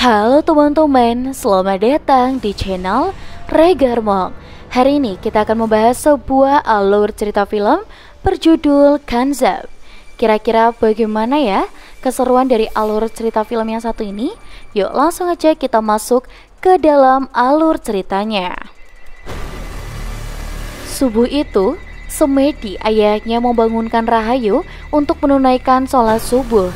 Halo teman-teman, selamat datang di channel Regarmong. Hari ini kita akan membahas sebuah alur cerita film berjudul Kanzab. Kira-kira bagaimana ya keseruan dari alur cerita film yang satu ini? Yuk langsung aja kita masuk ke dalam alur ceritanya. Subuh itu, Semedi ayahnya membangunkan Rahayu untuk menunaikan sholat subuh.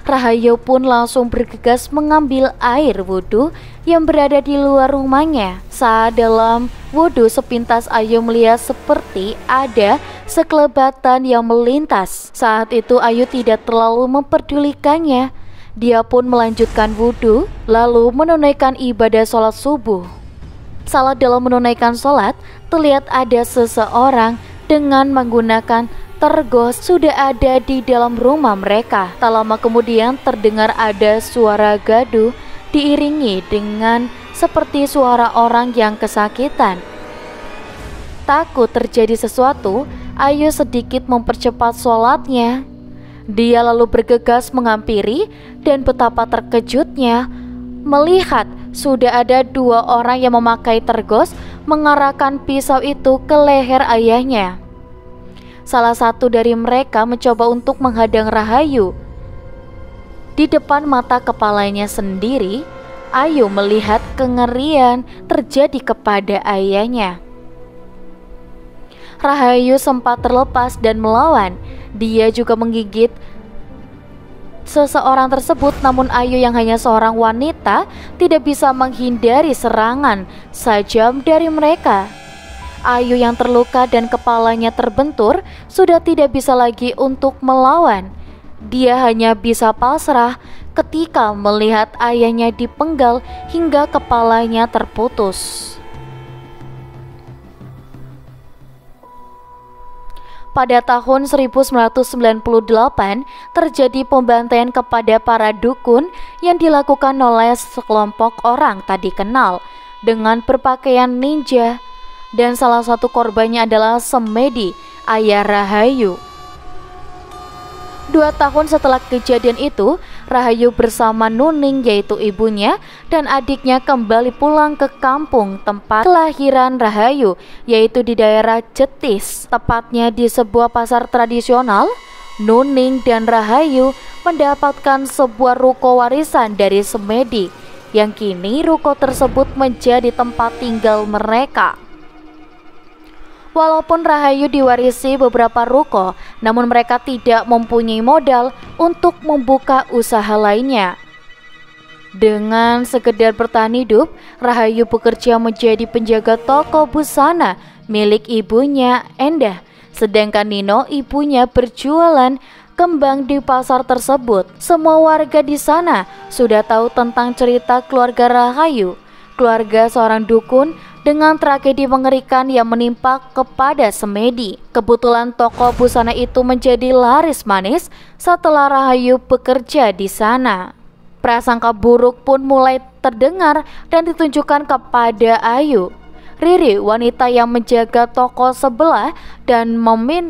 Rahayu pun langsung bergegas mengambil air wudhu yang berada di luar rumahnya. Saat dalam wudhu, sepintas Ayu melihat seperti ada sekelebatan yang melintas. Saat itu Ayu tidak terlalu memperdulikannya. Dia pun melanjutkan wudhu lalu menunaikan ibadah sholat subuh. Salah dalam menunaikan sholat, terlihat ada seseorang dengan menggunakan tergos sudah ada di dalam rumah mereka. Tak lama kemudian terdengar ada suara gaduh diiringi dengan seperti suara orang yang kesakitan. Takut terjadi sesuatu, Ayu sedikit mempercepat sholatnya. Dia lalu bergegas menghampiri dan betapa terkejutnya melihat sudah ada dua orang yang memakai tergos mengarahkan pisau itu ke leher ayahnya. Salah satu dari mereka mencoba untuk menghadang Rahayu. Di depan mata kepalanya sendiri, Ayu melihat kengerian terjadi kepada ayahnya. Rahayu sempat terlepas dan melawan. Dia juga menggigit seseorang tersebut, namun Ayu yang hanya seorang wanita tidak bisa menghindari serangan sajam dari mereka. Ayu yang terluka dan kepalanya terbentur sudah tidak bisa lagi untuk melawan. Dia hanya bisa pasrah ketika melihat ayahnya dipenggal hingga kepalanya terputus. Pada tahun 1998 terjadi pembantaian kepada para dukun yang dilakukan oleh sekelompok orang tak dikenal dengan berpakaian ninja. Dan salah satu korbannya adalah Semedi, ayah Rahayu. 2 tahun setelah kejadian itu, Rahayu bersama Nuning yaitu ibunya dan adiknya kembali pulang ke kampung tempat kelahiran Rahayu, yaitu di daerah Jetis, tepatnya di sebuah pasar tradisional. Nuning dan Rahayu mendapatkan sebuah ruko warisan dari Semedi, yang kini ruko tersebut menjadi tempat tinggal mereka. Walaupun Rahayu diwarisi beberapa ruko, namun mereka tidak mempunyai modal untuk membuka usaha lainnya. Dengan sekedar bertahan hidup, Rahayu bekerja menjadi penjaga toko busana milik ibunya, Endah. Sedangkan Nino, ibunya, berjualan kembang di pasar tersebut. Semua warga di sana sudah tahu tentang cerita keluarga Rahayu, keluarga seorang dukun dengan tragedi mengerikan yang menimpa kepada Semedi. Kebetulan toko busana itu menjadi laris manis setelah Rahayu bekerja di sana. Prasangka buruk pun mulai terdengar dan ditunjukkan kepada Ayu. Riri, wanita yang menjaga toko sebelah, dan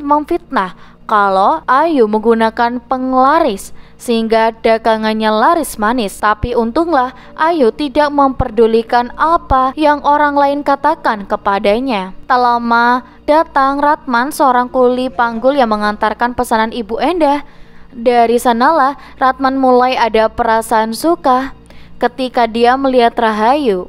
memfitnah kalau Ayu menggunakan penglaris sehingga dagangannya laris manis. Tapi untunglah Ayu tidak memperdulikan apa yang orang lain katakan kepadanya. Tak lama datang Ratman, seorang kuli panggul yang mengantarkan pesanan Ibu Endah. Dari sanalah Ratman mulai ada perasaan suka ketika dia melihat Rahayu.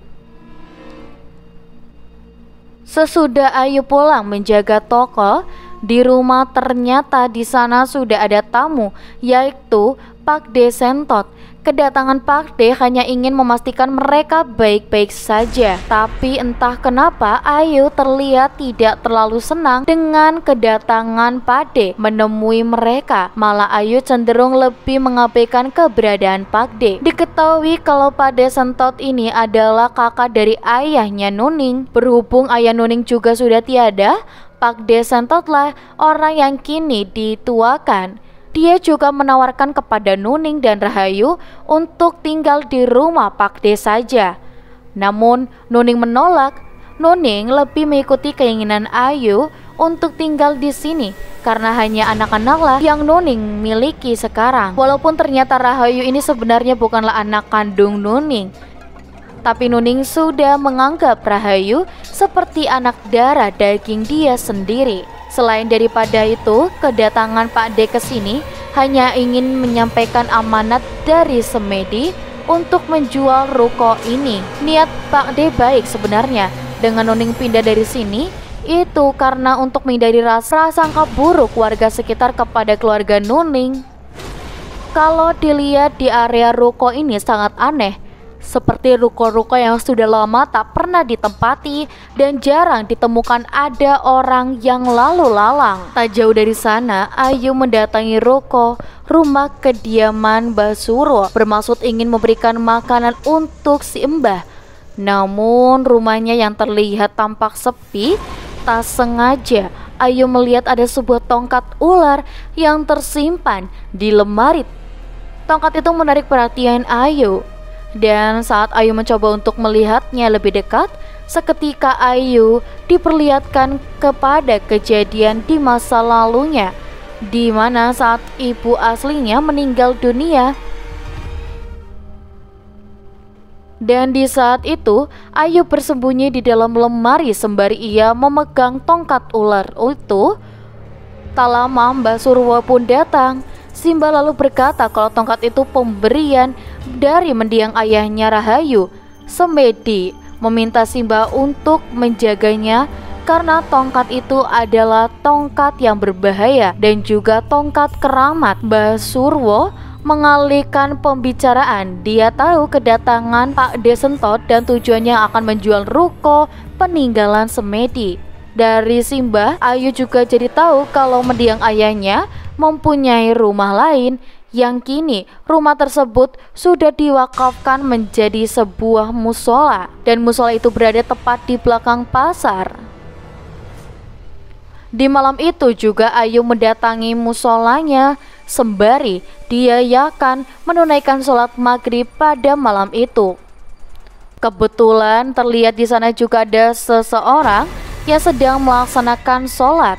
Sesudah Ayu pulang menjaga toko di rumah, ternyata di sana sudah ada tamu, yaitu Pak De Sentot. Kedatangan Pak De hanya ingin memastikan mereka baik-baik saja. Tapi entah kenapa Ayu terlihat tidak terlalu senang dengan kedatangan Pak De menemui mereka. Malah Ayu cenderung lebih mengabaikan keberadaan Pak De. Diketahui kalau Pak De Sentot ini adalah kakak dari ayahnya Nuning. Berhubung ayah Nuning juga sudah tiada, Pak De Sentotlah orang yang kini dituakan. Dia juga menawarkan kepada Nuning dan Rahayu untuk tinggal di rumah Pak De saja. Namun Nuning menolak. Nuning lebih mengikuti keinginan Ayu untuk tinggal di sini karena hanya anak-anaklah yang Nuning miliki sekarang. Walaupun ternyata Rahayu ini sebenarnya bukanlah anak kandung Nuning, tapi Nuning sudah menganggap Rahayu seperti anak darah daging dia sendiri. Selain daripada itu, kedatangan Pak D ke sini hanya ingin menyampaikan amanat dari Semedi untuk menjual ruko ini. Niat Pak D baik sebenarnya dengan Nuning pindah dari sini itu karena untuk menghindari rasa sangka buruk warga sekitar kepada keluarga Nuning. Kalau dilihat di area ruko ini sangat aneh, seperti ruko-ruko yang sudah lama tak pernah ditempati dan jarang ditemukan ada orang yang lalu lalang. Tak jauh dari sana, Ayu mendatangi ruko rumah kediaman Mbah Surwo bermaksud ingin memberikan makanan untuk si Mbah. Namun rumahnya yang terlihat tampak sepi, tak sengaja Ayu melihat ada sebuah tongkat ular yang tersimpan di lemari. Tongkat itu menarik perhatian Ayu. Dan saat Ayu mencoba untuk melihatnya lebih dekat, seketika Ayu diperlihatkan kepada kejadian di masa lalunya, di mana saat ibu aslinya meninggal dunia. Dan di saat itu, Ayu bersembunyi di dalam lemari sembari ia memegang tongkat ular itu. Tak lama Mbah Surwo pun datang. Simba lalu berkata kalau tongkat itu pemberian dari mendiang ayahnya Rahayu. Semedi meminta Simba untuk menjaganya karena tongkat itu adalah tongkat yang berbahaya dan juga tongkat keramat. Mbah Surwo mengalihkan pembicaraan. Dia tahu kedatangan Pak D Sentot dan tujuannya akan menjual ruko peninggalan Semedi. Dari Simba, Ayu juga jadi tahu kalau mendiang ayahnya mempunyai rumah lain yang kini rumah tersebut sudah diwakafkan menjadi sebuah musola, dan musola itu berada tepat di belakang pasar. Di malam itu juga Ayu mendatangi musolanya sembari dia akan menunaikan sholat maghrib pada malam itu. Kebetulan terlihat di sana juga ada seseorang yang sedang melaksanakan sholat.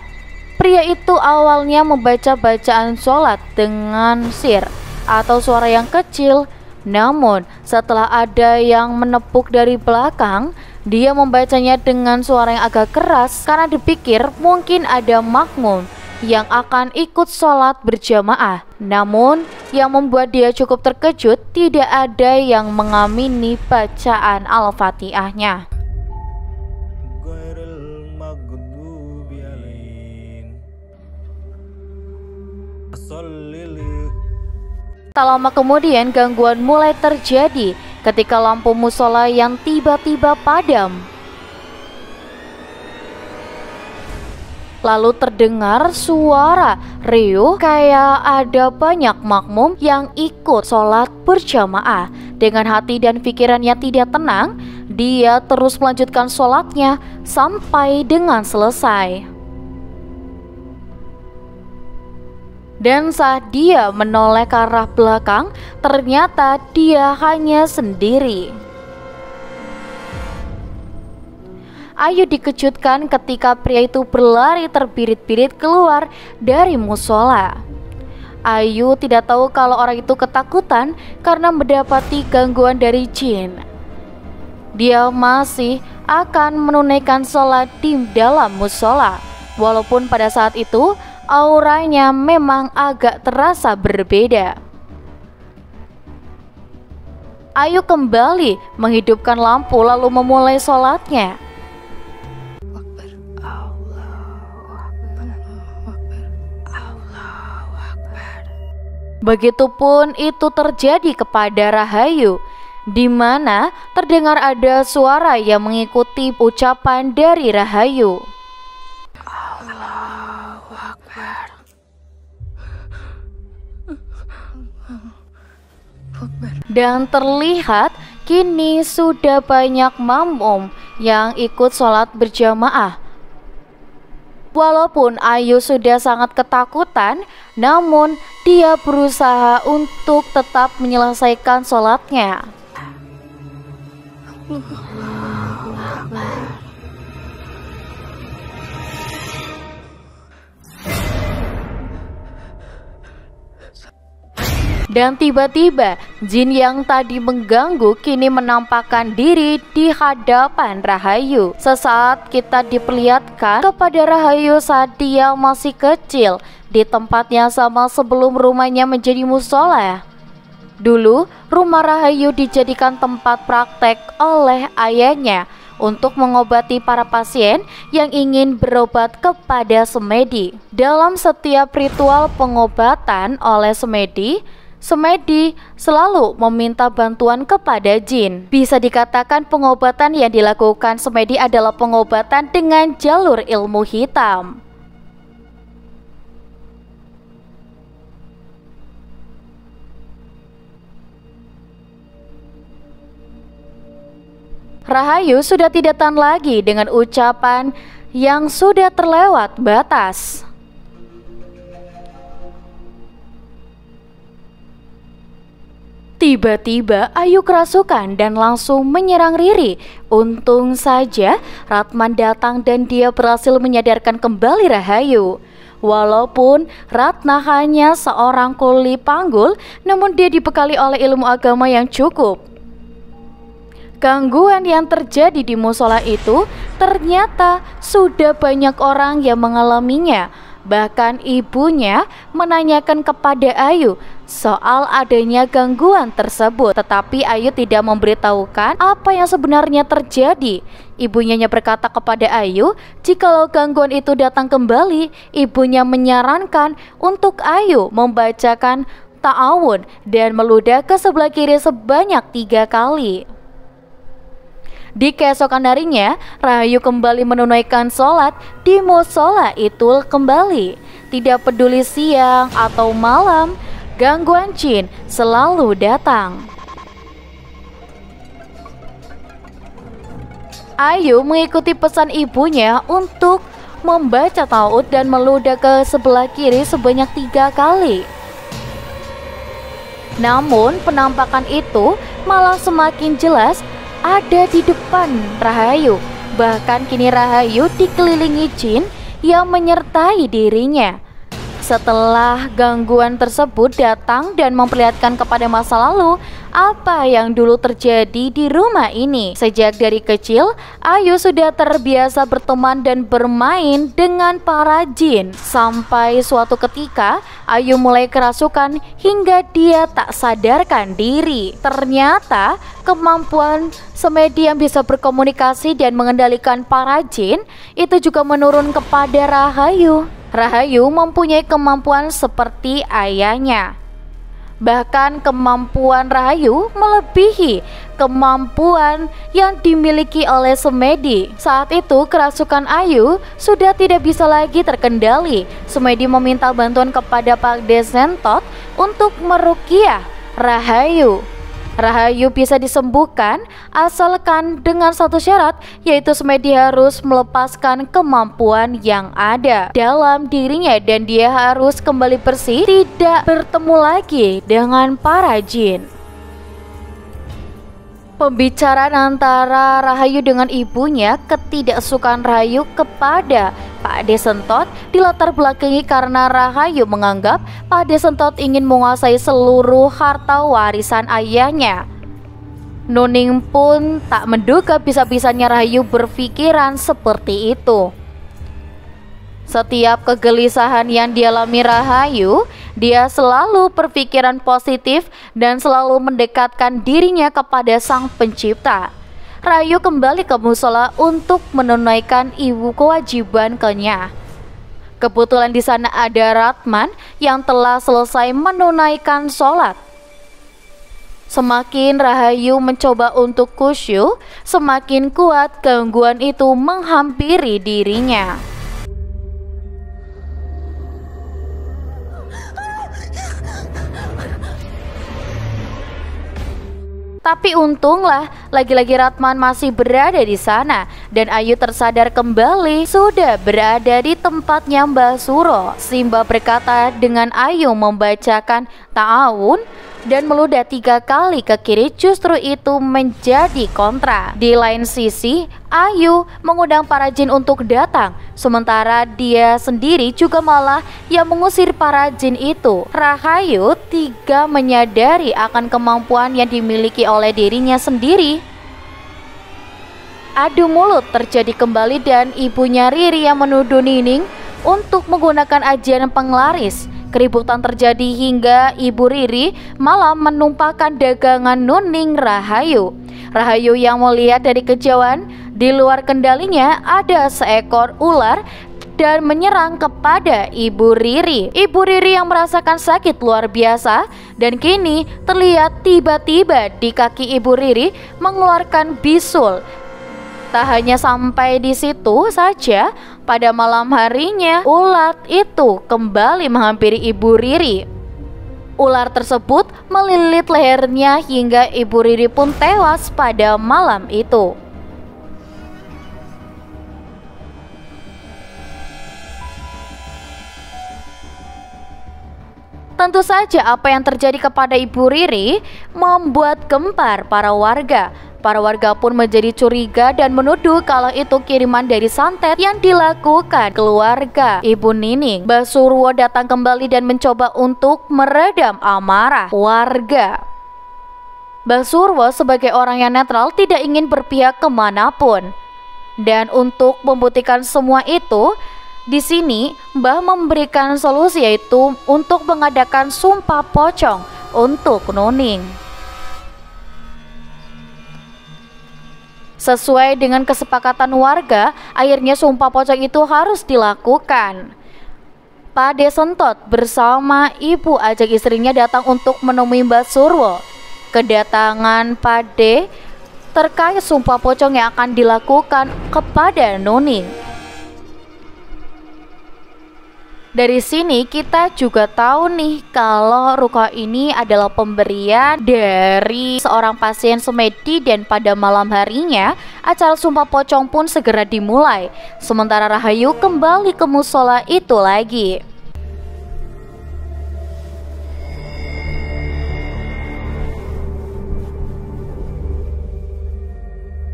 Pria itu awalnya membaca bacaan sholat dengan sir atau suara yang kecil, namun setelah ada yang menepuk dari belakang, dia membacanya dengan suara yang agak keras karena dipikir mungkin ada makmum yang akan ikut sholat berjamaah. Namun yang membuat dia cukup terkejut, tidak ada yang mengamini bacaan Al-Fatihahnya. Tak lama kemudian gangguan mulai terjadi ketika lampu musola yang tiba-tiba padam. Lalu terdengar suara riuh kayak ada banyak makmum yang ikut sholat berjamaah. Dengan hati dan pikirannya tidak tenang, dia terus melanjutkan sholatnya sampai dengan selesai. Dan saat dia menoleh ke arah belakang, ternyata dia hanya sendiri. Ayu dikejutkan ketika pria itu berlari terbirit-birit keluar dari musola. Ayu tidak tahu kalau orang itu ketakutan karena mendapati gangguan dari jin. Dia masih akan menunaikan sholat di dalam musola, walaupun pada saat itu auranya memang agak terasa berbeda. Ayu kembali menghidupkan lampu lalu memulai sholatnya. Begitupun itu terjadi kepada Rahayu, di mana terdengar ada suara yang mengikuti ucapan dari Rahayu. Allahu Akbar. Dan terlihat kini sudah banyak makmum yang ikut sholat berjamaah. Walaupun Ayu sudah sangat ketakutan, namun dia berusaha untuk tetap menyelesaikan sholatnya. Dan tiba-tiba jin yang tadi mengganggu kini menampakkan diri di hadapan Rahayu. Sesaat kita diperlihatkan kepada Rahayu saat dia masih kecil di tempat yang sama sebelum rumahnya menjadi musola. Dulu rumah Rahayu dijadikan tempat praktek oleh ayahnya untuk mengobati para pasien yang ingin berobat kepada semedi. Dalam setiap ritual pengobatan oleh semedi selalu meminta bantuan kepada jin. Bisa dikatakan pengobatan yang dilakukan semedi adalah pengobatan dengan jalur ilmu hitam. Rahayu sudah tidak tahan lagi dengan ucapan yang sudah terlewat batas. Tiba-tiba Ayu kerasukan dan langsung menyerang Riri. Untung saja Ratman datang dan dia berhasil menyadarkan kembali Rahayu. Walaupun Ratna hanya seorang kuli panggul, namun dia dibekali oleh ilmu agama yang cukup. Gangguan yang terjadi di musola itu ternyata sudah banyak orang yang mengalaminya. Bahkan ibunya menanyakan kepada Ayu soal adanya gangguan tersebut, tetapi Ayu tidak memberitahukan apa yang sebenarnya terjadi. Ibunya hanya berkata kepada Ayu, jikalau gangguan itu datang kembali, ibunya menyarankan untuk Ayu membacakan ta'awun dan meludah ke sebelah kiri sebanyak 3 kali. Di keesokan harinya, Rahayu kembali menunaikan sholat di musola itu kembali. Tidak peduli siang atau malam, gangguan jin selalu datang. Ayu mengikuti pesan ibunya untuk membaca ta'awud dan meludah ke sebelah kiri sebanyak 3 kali. Namun penampakan itu malah semakin jelas ada di depan Rahayu. Bahkan kini Rahayu dikelilingi jin yang menyertai dirinya. Setelah gangguan tersebut datang dan memperlihatkan kepada masa lalu apa yang dulu terjadi di rumah ini. Sejak dari kecil, Ayu sudah terbiasa berteman dan bermain dengan para jin. Sampai suatu ketika, Ayu mulai kerasukan hingga dia tak sadarkan diri. Ternyata kemampuan semedi yang bisa berkomunikasi dan mengendalikan para jin itu juga menurun kepada Rahayu. Rahayu mempunyai kemampuan seperti ayahnya. Bahkan kemampuan Rahayu melebihi kemampuan yang dimiliki oleh semedi. Saat itu kerasukan Ayu sudah tidak bisa lagi terkendali. Semedi meminta bantuan kepada Pak Desentot untuk meruqyah Rahayu. Rahayu bisa disembuhkan asalkan dengan satu syarat, yaitu semedi harus melepaskan kemampuan yang ada dalam dirinya dan dia harus kembali bersih, tidak bertemu lagi dengan para jin. Pembicaraan antara Rahayu dengan ibunya, ketidaksukaan Rahayu kepada Pak Desentot dilatar belakangi karena Rahayu menganggap Pak Desentot ingin menguasai seluruh harta warisan ayahnya. Nuning pun tak menduga bisa-bisanya Rahayu berpikiran seperti itu. Setiap kegelisahan yang dialami Rahayu, dia selalu berpikiran positif dan selalu mendekatkan dirinya kepada Sang Pencipta. Rahayu kembali ke musola untuk menunaikan ibu kewajibannya. Kebetulan di sana ada Ratman yang telah selesai menunaikan sholat. Semakin Rahayu mencoba untuk khusyuk, semakin kuat gangguan itu menghampiri dirinya. Tapi untunglah, lagi-lagi Ratman masih berada di sana dan Ayu tersadar kembali sudah berada di tempatnya Mbah Suro. Simba berkata dengan Ayu membacakan ta'awun dan meludah 3 kali ke kiri, justru itu menjadi kontra. Di lain sisi, Ayu mengundang para jin untuk datang, sementara dia sendiri juga malah yang mengusir para jin itu. Rahayu tidak menyadari akan kemampuan yang dimiliki oleh dirinya sendiri. Adu mulut terjadi kembali dan ibunya Riri yang menuduh Nining untuk menggunakan ajian penglaris. Keributan terjadi hingga ibu Riri malah menumpahkan dagangan Nuning Rahayu. Rahayu yang melihat dari kejauhan di luar kendalinya ada seekor ular dan menyerang kepada ibu Riri. Ibu Riri yang merasakan sakit luar biasa dan kini terlihat tiba-tiba di kaki ibu Riri mengeluarkan bisul. Tak hanya sampai di situ saja, pada malam harinya ular itu kembali menghampiri ibu Riri. Ular tersebut melilit lehernya hingga ibu Riri pun tewas pada malam itu. Tentu saja apa yang terjadi kepada ibu Riri membuat gempar para warga. Para warga pun menjadi curiga dan menuduh kalau itu kiriman dari santet yang dilakukan keluarga ibu Nining. Mbah Surwo datang kembali dan mencoba untuk meredam amarah warga. Mbah Surwo sebagai orang yang netral tidak ingin berpihak kemanapun. Dan untuk membuktikan semua itu, di sini Mbah memberikan solusi, yaitu untuk mengadakan sumpah pocong untuk Nuning. Sesuai dengan kesepakatan warga, akhirnya sumpah pocong itu harus dilakukan. Pade Sentot bersama ibu ajak istrinya datang untuk menemui Mbah Surwo. Kedatangan Pade terkait sumpah pocong yang akan dilakukan kepada Nuning. Dari sini kita juga tahu nih kalau ruqyah ini adalah pemberian dari seorang pasien semedi, dan pada malam harinya acara sumpah pocong pun segera dimulai. Sementara Rahayu kembali ke musola itu lagi.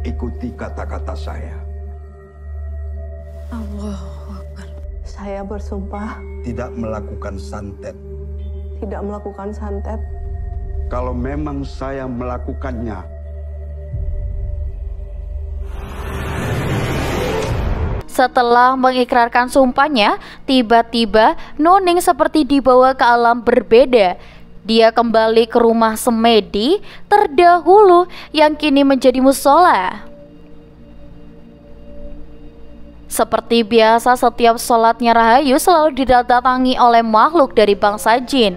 Ikuti kata-kata saya. Allahu Akbar. Saya bersumpah Tidak melakukan santet. tidak melakukan santet. Kalau memang saya melakukannya, Setelah mengikrarkan sumpahnya, tiba-tiba Nuning seperti dibawa ke alam berbeda. Dia kembali ke rumah semedi terdahulu yang kini menjadi musola. Seperti biasa, setiap sholatnya Rahayu selalu didatangi oleh makhluk dari bangsa jin.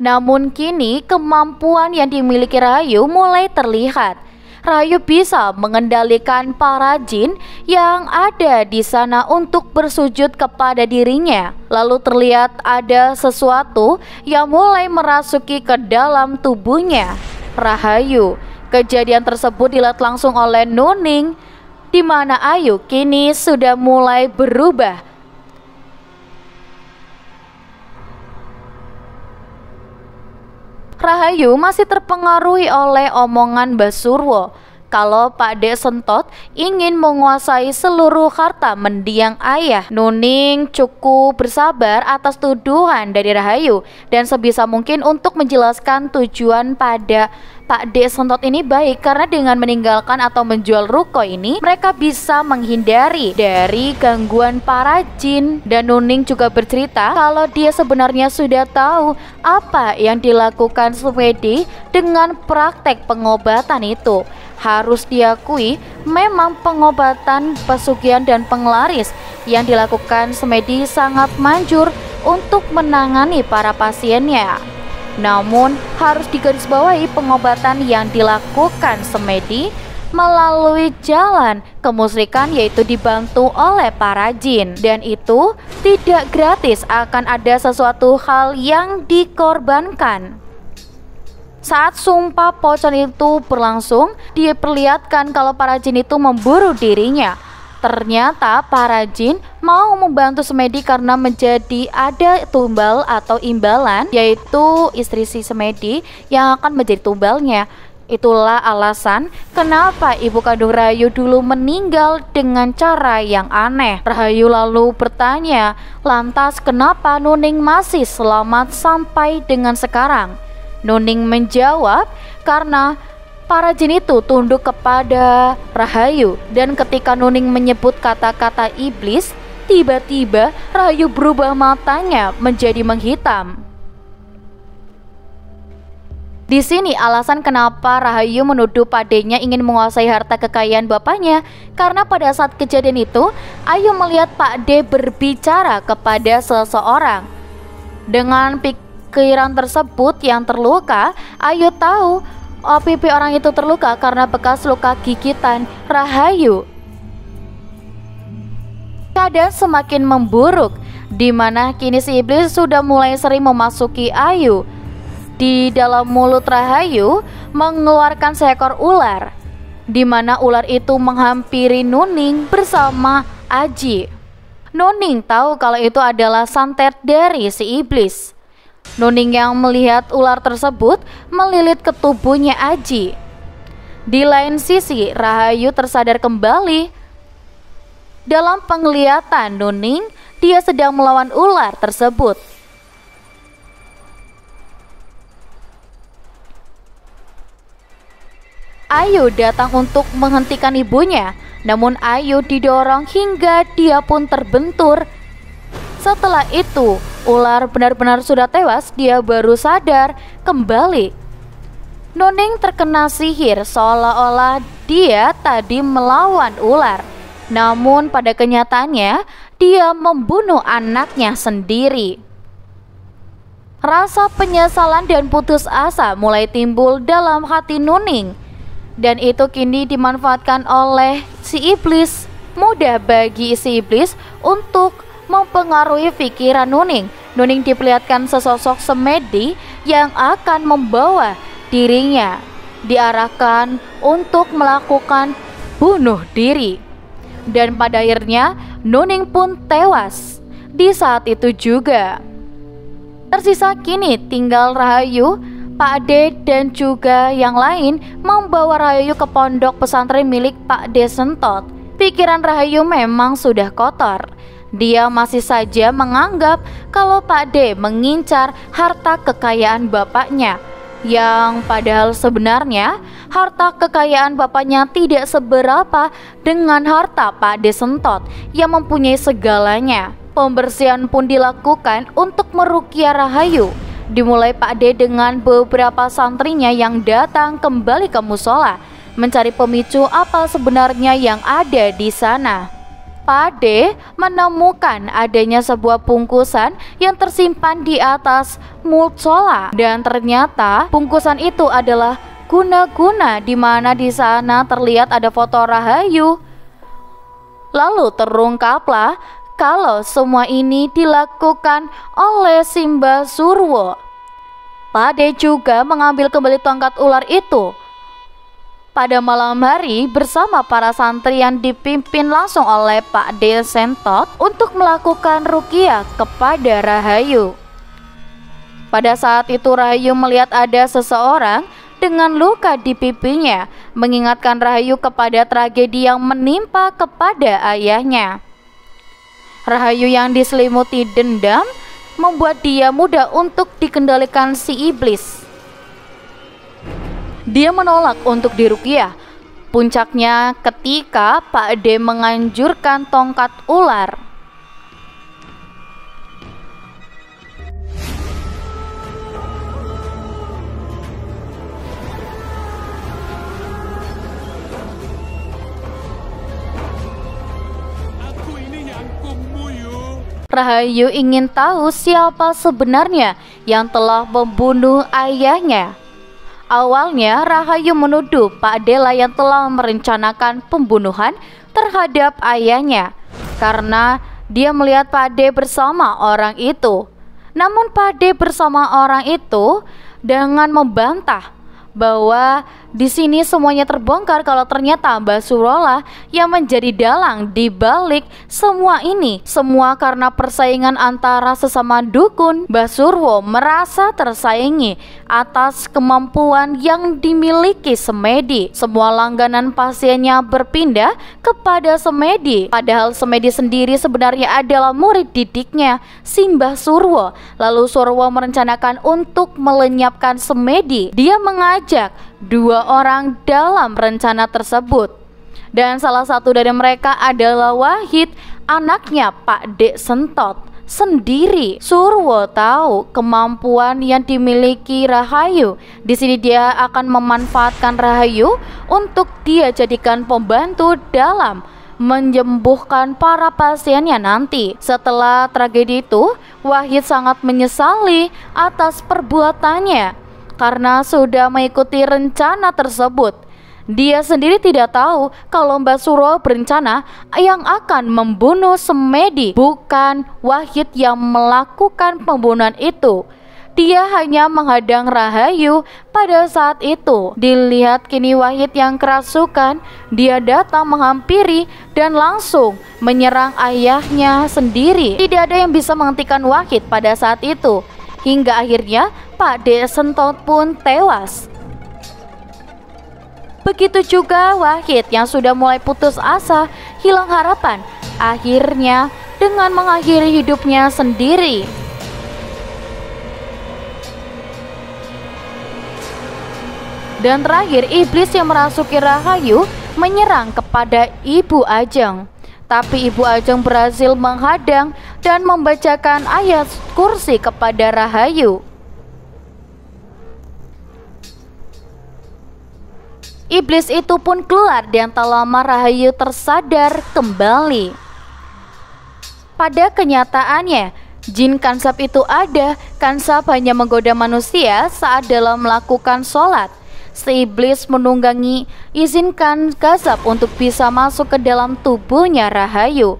Namun kini kemampuan yang dimiliki Rahayu mulai terlihat. Rahayu bisa mengendalikan para jin yang ada di sana untuk bersujud kepada dirinya. Lalu terlihat ada sesuatu yang mulai merasuki ke dalam tubuhnya Rahayu. Kejadian tersebut dilihat langsung oleh Nuning, di mana Ayu kini sudah mulai berubah. Rahayu masih terpengaruhi oleh omongan Mbah Surwo kalau Pade Sentot ingin menguasai seluruh harta mendiang ayah. Nuning cukup bersabar atas tuduhan dari Rahayu dan sebisa mungkin untuk menjelaskan tujuan pada Pade Sentot ini baik, karena dengan meninggalkan atau menjual ruko ini mereka bisa menghindari dari gangguan para jin. Dan Nuning juga bercerita kalau dia sebenarnya sudah tahu apa yang dilakukan semedi dengan praktek pengobatan itu. Harus diakui memang pengobatan pesugihan dan penglaris yang dilakukan semedi sangat manjur untuk menangani para pasiennya. Namun harus digarisbawahi pengobatan yang dilakukan semedi melalui jalan kemusyrikan, yaitu dibantu oleh para jin, dan itu tidak gratis, akan ada sesuatu hal yang dikorbankan. Saat sumpah pocong itu berlangsung, diperlihatkan kalau para jin itu memburu dirinya. Ternyata para jin mau membantu Semedi karena menjadi ada tumbal atau imbalan, yaitu istri si Semedi yang akan menjadi tumbalnya. Itulah alasan kenapa ibu kandung Rahayu dulu meninggal dengan cara yang aneh. Rahayu lalu bertanya, lantas kenapa Nuning masih selamat sampai dengan sekarang? Nuning menjawab, karena para jin itu tunduk kepada Rahayu, dan ketika Nuning menyebut kata-kata iblis, tiba-tiba Rahayu berubah matanya menjadi menghitam. Di sini alasan kenapa Rahayu menuduh Padenya ingin menguasai harta kekayaan bapaknya, karena pada saat kejadian itu Ayu melihat Pak D berbicara kepada seseorang. Dengan pikiran tersebut yang terluka, Ayu tahu pipi orang itu terluka karena bekas luka gigitan Rahayu. Keadaan semakin memburuk, di mana kini si iblis sudah mulai sering memasuki Ayu. Di dalam mulut Rahayu mengeluarkan seekor ular, di mana ular itu menghampiri Nuning bersama Aji. Nuning tahu kalau itu adalah santet dari si iblis. Nuning yang melihat ular tersebut melilit ke tubuhnya Aji. Di lain sisi, Rahayu tersadar kembali. Dalam penglihatan Nuning, dia sedang melawan ular tersebut. Ayu datang untuk menghentikan ibunya, namun Ayu didorong hingga dia pun terbentur. Setelah itu, ular benar-benar sudah tewas, dia baru sadar kembali. Nuning terkena sihir seolah-olah dia tadi melawan ular. Namun pada kenyataannya, dia membunuh anaknya sendiri. Rasa penyesalan dan putus asa mulai timbul dalam hati Nuning. Dan itu kini dimanfaatkan oleh si iblis. Mudah bagi si iblis untuk mempengaruhi pikiran Nuning. Nuning diperlihatkan sesosok Semedi yang akan membawa dirinya, diarahkan untuk melakukan bunuh diri. Dan pada akhirnya Nuning pun tewas di saat itu juga. Tersisa kini tinggal Rahayu, Pak D dan juga yang lain membawa Rahayu ke pondok pesantren milik Pak D Sentot. Pikiran Rahayu memang sudah kotor. Dia masih saja menganggap kalau Pak D mengincar harta kekayaan bapaknya, yang padahal sebenarnya harta kekayaan bapaknya tidak seberapa dengan harta Pak D Sentot yang mempunyai segalanya. Pembersihan pun dilakukan untuk meruqyah Rahayu. Dimulai Pak D dengan beberapa santrinya yang datang kembali ke musola, mencari pemicu apa sebenarnya yang ada di sana. Pak D menemukan adanya sebuah bungkusan yang tersimpan di atas musola, dan ternyata bungkusan itu adalah guna-guna, di mana di sana terlihat ada foto Rahayu. Lalu terungkaplah kalau semua ini dilakukan oleh Simba Surwo. Pak D juga mengambil kembali tongkat ular itu pada malam hari bersama para santri yang dipimpin langsung oleh Pak D Sentot untuk melakukan ruqyah kepada Rahayu. Pada saat itu Rahayu melihat ada seseorang dengan luka di pipinya, mengingatkan Rahayu kepada tragedi yang menimpa kepada ayahnya. Rahayu yang diselimuti dendam membuat dia mudah untuk dikendalikan si iblis. Dia menolak untuk diruqyah. Puncaknya ketika Pak D menganjurkan tongkat ular. Rahayu ingin tahu siapa sebenarnya yang telah membunuh ayahnya. Awalnya Rahayu menuduh Pak D lah yang telah merencanakan pembunuhan terhadap ayahnya, karena dia melihat Pak D bersama orang itu. Namun Pak D bersama orang itu dengan membantah bahwa Di sini semuanya terbongkar kalau ternyata Mbak Surolah yang menjadi dalang di balik semua ini. Semua karena persaingan antara sesama dukun. Mbak Surwo merasa tersaingi atas kemampuan yang dimiliki Semedi. Semua langganan pasiennya berpindah kepada Semedi. Padahal Semedi sendiri sebenarnya adalah murid didiknya si Mbah Surwo. Lalu Surwo merencanakan untuk melenyapkan Semedi. Dia mengajak 2 orang dalam rencana tersebut. Dan salah satu dari mereka adalah Wahid, anaknya Pak Dek Sentot sendiri. Surwo tahu kemampuan yang dimiliki Rahayu. Di sini dia akan memanfaatkan Rahayu untuk dia jadikan pembantu dalam menyembuhkan para pasiennya nanti. Setelah tragedi itu, Wahid sangat menyesali atas perbuatannya karena sudah mengikuti rencana tersebut. Dia sendiri tidak tahu kalau Mbak Surwo berencana yang akan membunuh Semedi, bukan Wahid yang melakukan pembunuhan itu. Dia hanya menghadang Rahayu pada saat itu. Dilihat kini Wahid yang kerasukan, dia datang menghampiri dan langsung menyerang ayahnya sendiri. Tidak ada yang bisa menghentikan Wahid pada saat itu. Hingga akhirnya Pak Dek Sentot pun tewas. Begitu juga Wahid yang sudah mulai putus asa, hilang harapan, akhirnya dengan mengakhiri hidupnya sendiri. Dan terakhir, iblis yang merasuki Rahayu menyerang kepada Ibu Ajeng. Tapi Ibu Ajeng berhasil menghadang dan membacakan ayat kursi kepada Rahayu. Iblis itu pun keluar dan tak lama Rahayu tersadar kembali. Pada kenyataannya, jin Kansab itu ada. Kansab hanya menggoda manusia saat dalam melakukan sholat. Si iblis menunggangi izinkan Kansab untuk bisa masuk ke dalam tubuhnya Rahayu.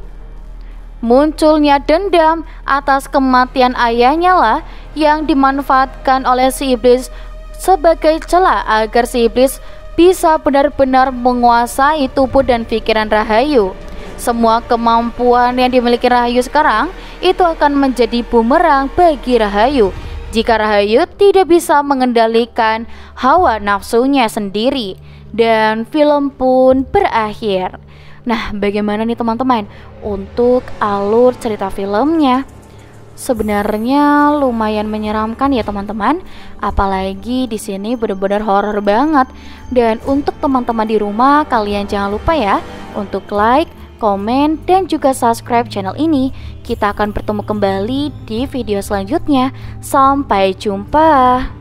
Munculnya dendam atas kematian ayahnya lah yang dimanfaatkan oleh si iblis sebagai celah agar si iblis bisa benar-benar menguasai tubuh dan pikiran Rahayu. Semua kemampuan yang dimiliki Rahayu sekarang itu akan menjadi bumerang bagi Rahayu jika Rahayu tidak bisa mengendalikan hawa nafsunya sendiri. Dan film pun berakhir. Nah, bagaimana nih teman-teman untuk alur cerita filmnya? Sebenarnya lumayan menyeramkan ya teman-teman. Apalagi di sini benar-benar horor banget. Dan untuk teman-teman di rumah, kalian jangan lupa ya untuk like, komen, dan juga subscribe channel ini. Kita akan bertemu kembali di video selanjutnya. Sampai jumpa.